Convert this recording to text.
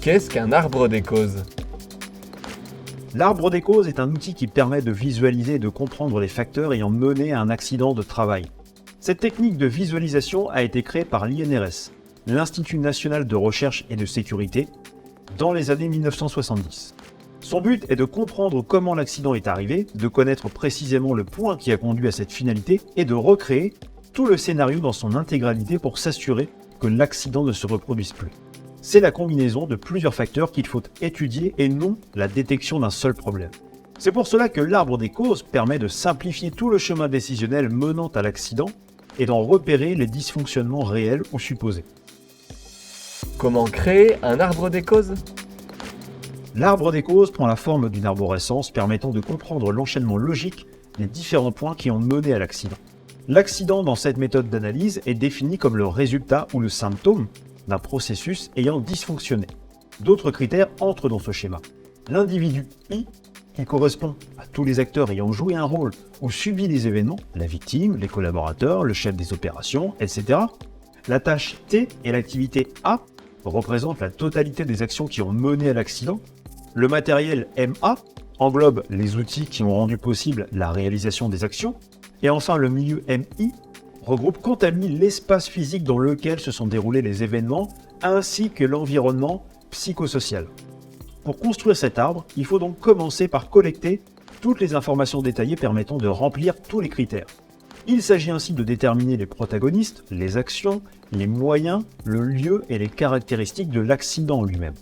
Qu'est-ce qu'un arbre des causes? L'arbre des causes est un outil qui permet de visualiser et de comprendre les facteurs ayant mené à un accident de travail. Cette technique de visualisation a été créée par l'INRS, l'Institut national de recherche et de sécurité, dans les années 1970. Son but est de comprendre comment l'accident est arrivé, de connaître précisément le point qui a conduit à cette finalité et de recréer tout le scénario dans son intégralité pour s'assurer que l'accident ne se reproduise plus. C'est la combinaison de plusieurs facteurs qu'il faut étudier et non la détection d'un seul problème. C'est pour cela que l'arbre des causes permet de simplifier tout le chemin décisionnel menant à l'accident et d'en repérer les dysfonctionnements réels ou supposés. Comment créer un arbre des causes? L'arbre des causes prend la forme d'une arborescence permettant de comprendre l'enchaînement logique des différents points qui ont mené à l'accident. L'accident dans cette méthode d'analyse est défini comme le résultat ou le symptôme d'un processus ayant dysfonctionné. D'autres critères entrent dans ce schéma. L'individu I, qui correspond à tous les acteurs ayant joué un rôle ou subi les événements, la victime, les collaborateurs, le chef des opérations, etc. La tâche T et l'activité A représentent la totalité des actions qui ont mené à l'accident. Le matériel MA englobe les outils qui ont rendu possible la réalisation des actions. Et enfin, le milieu MI regroupe quant à lui l'espace physique dans lequel se sont déroulés les événements, ainsi que l'environnement psychosocial. Pour construire cet arbre, il faut donc commencer par collecter toutes les informations détaillées permettant de remplir tous les critères. Il s'agit ainsi de déterminer les protagonistes, les actions, les moyens, le lieu et les caractéristiques de l'accident lui-même.